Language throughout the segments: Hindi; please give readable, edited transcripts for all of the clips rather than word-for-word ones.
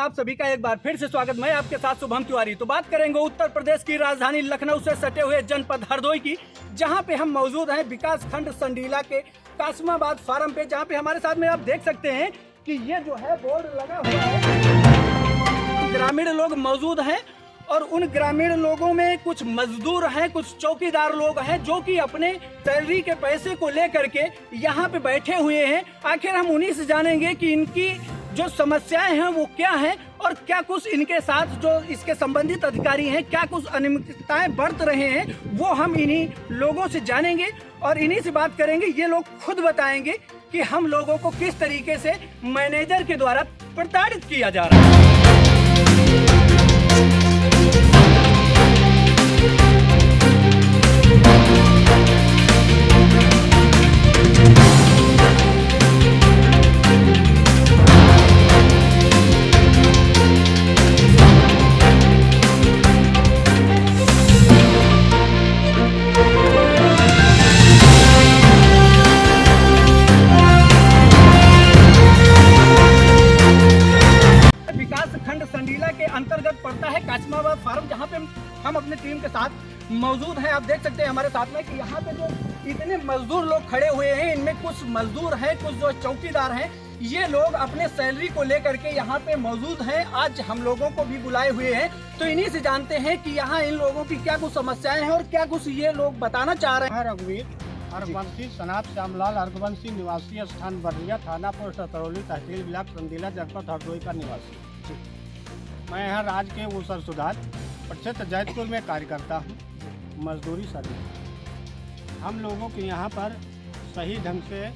आप सभी का एक बार फिर से स्वागत। मैं आपके साथ शुभम तिवारी। तो बात करेंगे उत्तर प्रदेश की राजधानी लखनऊ से सटे हुए जनपद हरदोई की, जहां पे हम मौजूद हैं विकास खंड संडीला के कासमाबाद फार्म पे, जहां पे हमारे साथ में आप देख सकते हैं कि ये जो है बोर्ड लगा हुआ है। ग्रामीण लोग मौजूद हैं और उन ग्रामीण लोगों में कुछ मजदूर हैं, कुछ चौकीदार लोग हैं जो कि अपने सैलरी के पैसे को लेकर के यहाँ पे बैठे हुए हैं। आखिर हम उन्हीं से जानेंगे कि इनकी जो समस्याएं हैं वो क्या हैं और क्या कुछ इनके साथ जो इसके संबंधित अधिकारी हैं क्या कुछ अनियमितताएं बरत रहे हैं, वो हम इन्हीं लोगों से जानेंगे और इन्हीं से बात करेंगे। ये लोग खुद बताएंगे कि हम लोगों को किस तरीके से मैनेजर के द्वारा प्रताड़ित किया जा रहा है। खंड संडीला के अंतर्गत पड़ता है कासमाबाद फार्म, जहां पे हम अपने टीम के साथ मौजूद हैं। आप देख सकते हैं हमारे साथ में कि यहाँ पे जो इतने मजदूर लोग खड़े हुए हैं, इनमें कुछ मजदूर हैं, कुछ जो चौकीदार हैं। ये लोग अपने सैलरी को लेकर के यहाँ पे मौजूद हैं। आज हम लोगों को भी बुलाए हुए हैं, तो इन्हीं से जानते हैं कि यहाँ इन लोगों की क्या कुछ समस्याएं हैं और क्या कुछ ये लोग बताना चाह रहे हैं। रघुवीर हरवंशी सनात श्यामलाल हरवंशी निवासी, स्थान बर्रिया, थाना पोस्ट अतरौली, तहसील ब्लॉक संडीला, जनपद हरदोई का निवासी। मैं यहाँ राज्य के ऊसर सुधार प्रक्षेत्र जैतपुर में कार्य करता हूँ, मजदूरी सर्विस। हम लोगों के यहाँ पर सही ढंग से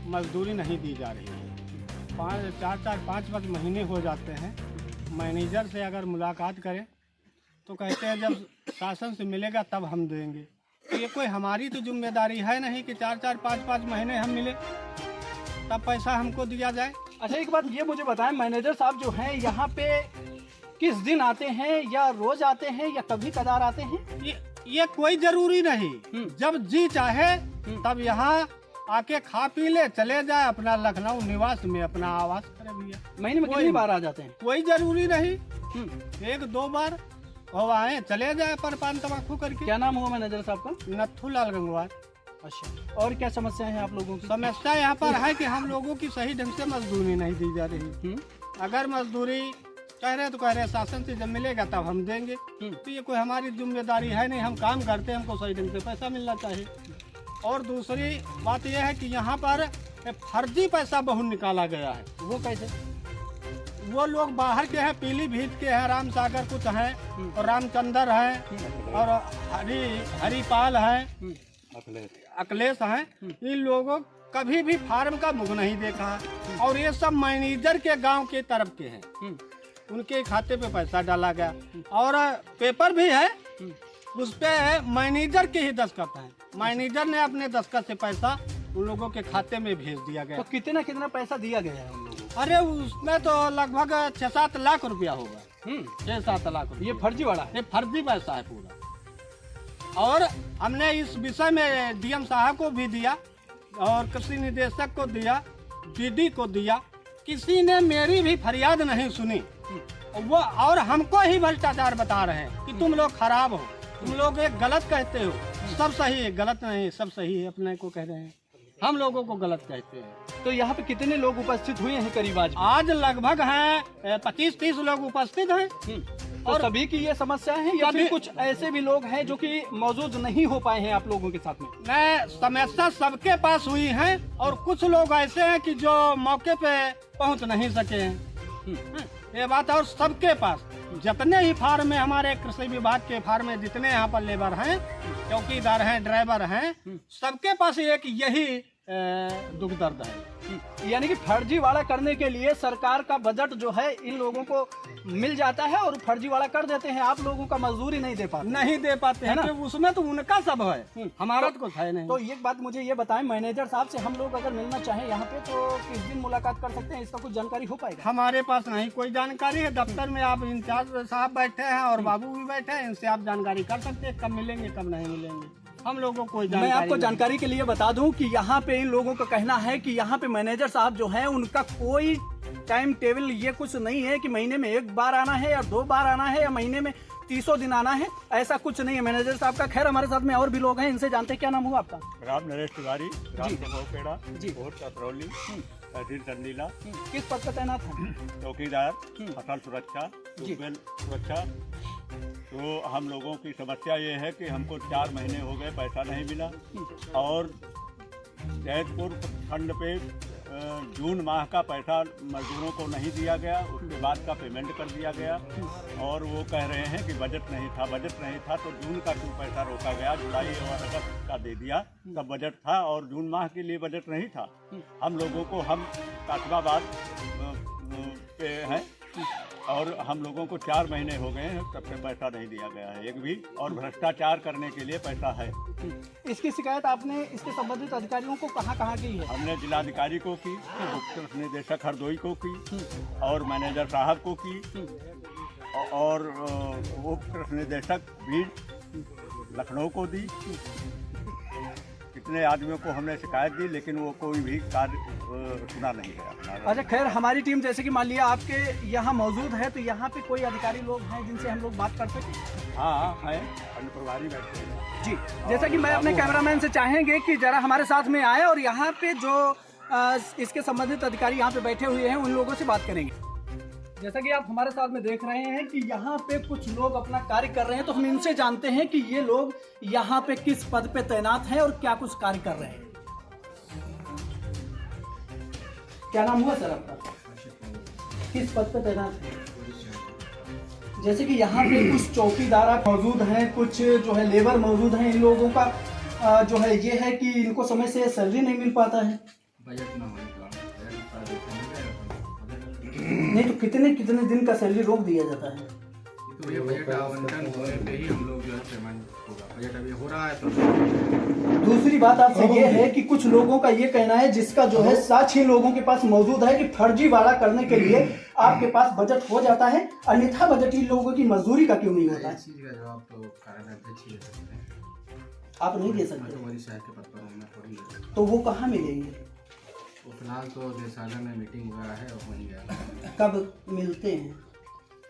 मजदूरी नहीं दी जा रही है। 4-5 महीने हो जाते हैं। मैनेजर से अगर मुलाकात करें तो कहते हैं जब शासन से मिलेगा तब हम देंगे। तो ये कोई हमारी तो जिम्मेदारी है नहीं कि 4-5 महीने हम मिले तब पैसा हमको दिया जाए। अच्छा, एक बात ये मुझे बताएं, मैनेजर साहब जो हैं यहाँ पे किस दिन आते हैं, या रोज आते हैं या कभी कदार आते हैं? ये कोई जरूरी नहीं, जब जी चाहे तब यहाँ आके खा पी ले चले जाए, अपना लखनऊ निवास में अपना आवास करे भैया। महीने में कितनी बार आ जाते हैं? कोई जरूरी नहीं, 1-2 बार हो आए चले जाए पर पान तम्बाकू करके। क्या नाम हुआ मैनेजर साहब का? नथू लाल गंगवार। अच्छा, और क्या समस्या है आप लोगों की? समस्या यहाँ पर है कि हम लोगों की सही ढंग से मजदूरी नहीं दी जा रही। अगर मजदूरी कह रहे तो कह रहे शासन से जब मिलेगा तब हम देंगे। तो ये कोई हमारी जिम्मेदारी है नहीं, हम काम करते हैं, हमको सही ढंग से पैसा मिलना चाहिए। और दूसरी बात यह है कि यहाँ पर फर्जी पैसा बहुत निकाला गया है। वो कैसे? वो लोग बाहर के हैं, पीलीभीत के हैं, राम सागर कुछ हैं और रामचंद्र हैं और हरिपाल हैं, अखिलेश हैं। इन लोगों कभी भी फार्म का मुख नहीं देखा और ये सब मैनेजर के गांव के तरफ के हैं। उनके खाते पे पैसा डाला गया और पेपर भी है, उस पे मैनेजर के ही दस्तखत है। मैनेजर ने अपने दस्तखत से पैसा उन लोगों के खाते में भेज दिया गया। तो कितना पैसा दिया गया है उन लोगों को? अरे उसमें तो लगभग 6-7 लाख रुपया होगा। 6-7 लाख। ये फर्जी वाला है? ये फर्जी पैसा है पूरा। और हमने इस विषय में डीएम साहब को भी दिया और कृषि निदेशक को दिया, डीडी को दिया, किसी ने मेरी भी फरियाद नहीं सुनी। वो और हमको ही भ्रष्टाचार बता रहे हैं कि तुम लोग खराब हो, तुम लोग एक गलत कहते हो। सब सही है, गलत नहीं, सब सही है, अपने को कह रहे हैं, हम लोगों को गलत कहते हैं। तो यहाँ पे कितने लोग उपस्थित हुए हैं करीब आज लगभग हैं 25-30 लोग उपस्थित हैं। और सभी की ये समस्या है या फिर कुछ ऐसे भी लोग हैं जो कि मौजूद नहीं हो पाए हैं आप लोगों के साथ में? नहीं, समस्या सबके पास हुई है और कुछ लोग ऐसे हैं कि जो मौके पे पहुंच नहीं सके हैं। ये बात। और सबके पास जितने ही फार्म में, हमारे कृषि विभाग के फार्म में जितने यहाँ पर लेबर हैं, चौकीदार हैं, ड्राइवर हैं, सबके पास एक यही दुख दर्द है। यानी कि फर्जीवाड़ा करने के लिए सरकार का बजट जो है इन लोगों को मिल जाता है और फर्जीवाड़ा कर देते हैं। आप लोगों का मजदूरी नहीं दे पाते हैं ना? उसमें तो उनका सब है, हमारा तो कुछ है नहीं। तो एक बात मुझे ये बताएं, मैनेजर साहब से हम लोग अगर मिलना चाहें यहाँ पे तो किस दिन मुलाकात कर सकते हैं? इसका कुछ जानकारी हो पाएगा? हमारे पास नहीं कोई जानकारी है। दफ्तर में आप इंचार्ज साहब बैठे हैं और बाबू भी बैठे हैं, इनसे आप जानकारी कर सकते हैं कब मिलेंगे कब नहीं मिलेंगे। हम लोगों को कोई मैं आपको जानकारी के लिए बता दूं कि यहाँ पे इन लोगों का कहना है कि यहाँ पे मैनेजर साहब जो हैं उनका कोई टाइम टेबल ये कुछ नहीं है कि महीने में 1 बार आना है या 2 बार आना है या महीने में 300 दिन आना है, ऐसा कुछ नहीं है मैनेजर साहब का। खैर हमारे साथ में और भी लोग हैं, इनसे जानते हैं। क्या नाम हुआ आपका? राम नरेश तिवारी, ग्राम जी। पेड़ा जी। पोस्ट कसरौली, तहसील चंदीला। किस पद पर तैनात है? चौकीदार, फसल सुरक्षा, ट्यूबवेल सुरक्षा। तो हम लोगों की समस्या ये है कि हमको 4 महीने हो गए, पैसा नहीं मिला। और जैतपुर खंड पे जून माह का पैसा मजदूरों को नहीं दिया गया, उसके बाद का पेमेंट कर दिया गया। और वो कह रहे हैं कि बजट नहीं था तो जून का क्यों पैसा रोका गया? जुलाई और अगस्त का दे दिया, तब बजट था और जून माह के लिए बजट नहीं था। हम लोगों को, हम कासमाबाद पे हैं और हम लोगों को 4 महीने हो गए हैं, तब से पैसा नहीं दिया गया है एक भी, और भ्रष्टाचार करने के लिए पैसा है। इसकी शिकायत आपने इसके संबंधित अधिकारियों को कहाँ की है? हमने जिलाधिकारी को की, उप निदेशक हरदोई को की और मैनेजर साहब को की और उप निदेशक भीड़ लखनऊ को दी। कितने आदमियों को हमने शिकायत दी, लेकिन वो कोई भी कार्य सुना नहीं है। अच्छा, खैर हमारी टीम जैसे कि मान लिया आपके यहाँ मौजूद है, तो यहाँ पे कोई अधिकारी लोग हैं जिनसे हम लोग बात कर सकें? हाँ है, अन्य प्रभारी बैठे हैं जी। जैसा कि मैं अपने कैमरामैन से चाहेंगे कि जरा हमारे साथ में आए और यहाँ पे जो इसके संबंधित अधिकारी यहाँ पे बैठे हुए हैं उन लोगों से बात करेंगे। जैसा कि आप हमारे साथ में देख रहे हैं कि यहाँ पे कुछ लोग अपना कार्य कर रहे हैं, तो हम इनसे जानते हैं कि ये लोग यहाँ पे किस पद पे तैनात हैं और क्या कुछ कार्य कर रहे हैं। क्या नाम हुआ सर आपका? किस पद पे तैनात है? जैसे कि यहाँ पे कुछ चौकीदार मौजूद हैं, कुछ जो है लेबर मौजूद हैं। इन लोगों का जो है ये है कि इनको समय से सैलरी नहीं मिल पाता है। बजट ना होने का नहीं तो कितने दिन का सैलरी रोक दिया जाता है? तो ये बजट आवंटन होने पे ही हम लोग जो है पेमेंट होगा। बजट अभी हो रहा है तो। दूसरी बात आपसे ये है कि कुछ लोगों का ये कहना है, जिसका जो है साक्ष्य लोगों के पास मौजूद है, कि फर्जीवाड़ा करने के लिए आपके पास बजट हो जाता है, अन्यथा बजट इन लोगों की मजदूरी का क्यों नहीं होता है? इस चीज का जवाब तो कार्याध्यक्ष ही दे सकते हैं। आप नहीं दे मैं सकते? तो वरिष्ठ के पद पर हूं, मैं थोड़ी दे सकता तो वो कहाँ मिलेंगे? हूं। फिलहाल तो निदेशालय में मीटिंग वगैरह है और वहीं गया। कब मिलते हैं?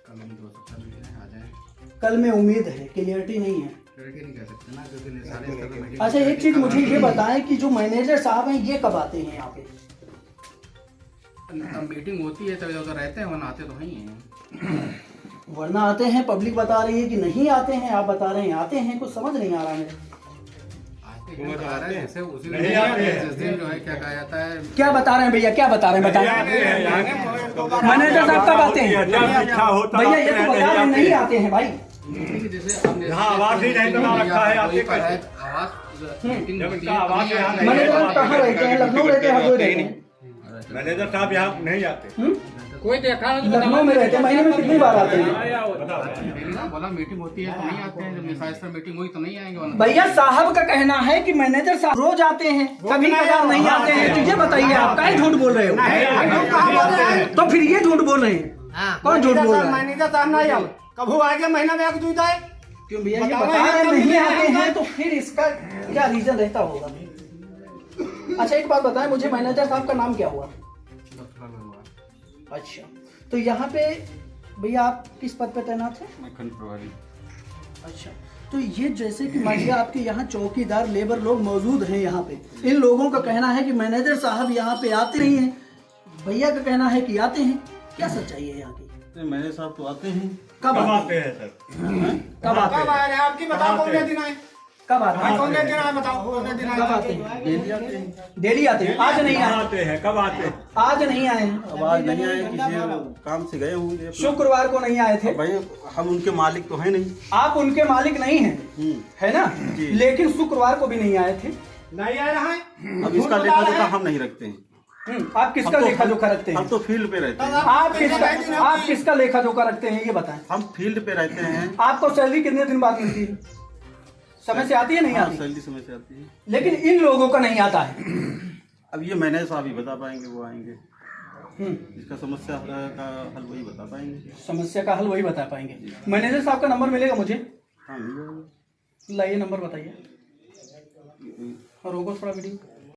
कल हम 2 सप्ताह मिलते हैं, आ जाए। कल में उम्मीद है, क्लियरिटी नहीं है। लड़के नहीं कह सकते ना, क्योंकि निदेशालय स्तर पर मीटिंग। अच्छा, एक चीज मुझे ये बताएं कि जो मैनेजर साहब हैं ये कब आते हैं यहाँ पे? अब मीटिंग होती है तब उधर रहते हैं, वरना आते तो नहीं हैं। वरना आते हैं, पब्लिक बता रही है कि नहीं आते हैं, आप बता रहे हैं आते हैं। कुछ समझ नहीं आ रहा है। आते हैं, बता रहे हैं, जैसे उसी जिस दिन जो है क्या कहा जाता है। क्या बता रहे हैं भैया, क्या बता रहे हैं बताएं। मैनेजर साहब कब आते हैं? भैया ये तो बता रहे हैं नहीं आते हैं भाई। जैसे हमने आवाज ही नहीं बना रखा है आपके पर है, आवाज मीटिंग होती है, आवाज यहाँ नहीं मैनेजर कहाँ रहते हैं? लखनऊ रहते हैं, हरदोई रहते हैं? मैनेजर साहब यहाँ नहीं आते। कोई देखा लखनऊ में रहते हैं। महीने में कितनी बार आते हैं? बोला मीटिंग होती है तो नहीं आते हैं, जब निशास्त पर मीटिंग हुई तो नहीं आएंगे, वरना भैया साहब का कहना है कि मैनेजर साहब रोज आते हैं, कभी कभार नहीं आते हैं। तो ये बताइए आप क्या झूठ बोल रहे हो? तो फिर ये झूठ बोल रहे हैं, कौन झूठ बोल रहा है? मैनेजर साहब नहीं आए, कब आएंगे? महीना में एक दूध आए। क्यों भैया ये बता रहे हैं नहीं आते हैं, तो फिर इसका क्या रीजन रहता होगा? अच्छा एक बात बताएं मुझे, मैनेजर साहब का नाम क्या हुआ? डॉक्टर हुआ। अच्छा, तो यहाँ पे भैया आप किस पद पे तैनात हैं? मैं खंड प्रभारी। अच्छा, तो ये जैसे कि मान लिया आपके यहाँ चौकीदार लेबर लोग मौजूद हैं यहाँ पे, इन लोगों का कहना है कि मैनेजर साहब यहाँ पे आते नहीं हैं, भैया का कहना है कि आते हैं। क्या सच्चाई है यहाँ की? मैनेजर साहब तो आते हैं। कब आते हैं सर? कब आते हैं? आए आपकी बताओ, कौन दिन आए? कब आते हैं? कौन दिन आए बताओ, कौन दिन कब आते हैं? डेली आते हैं। डेली आते हैं। आज नहीं आए? आते हैं, कब आते हैं? आज नहीं आए हैं। अब आज नहीं आए, किसी काम से गए होंगे। शुक्रवार को नहीं आए थे। भाई हम उनके मालिक तो हैं नहीं। आप उनके मालिक नहीं हैं, है ना? लेकिन शुक्रवार को भी नहीं आए थे। नहीं आ रहा है। अब इसका लेखा जोखा हम नहीं रखते हैं। आप किसका लेखा जोखा रखते हैं? हम तो फील्ड पे रहते हैं। आप किसका लेखा जोखा रखते हैं ये बताएं। हम फील्ड पे रहते हैं। आपको सैलरी कितने दिन बाद मिलती है? समय से आती है नहीं आती? सैलरी समय से आती है, लेकिन इन लोगों का नहीं आता है। अब ये मैनेजर साहब ही बता पाएंगे, वो आएंगे। इसका समस्या का हल वही बता पाएंगे। समस्या का हल वही बता पाएंगे। मैनेजर साहब का नंबर मिलेगा मुझे? हाँ मिल जाएगा। लाइए नंबर बताइए। और रोको थोड़ा वीडियो।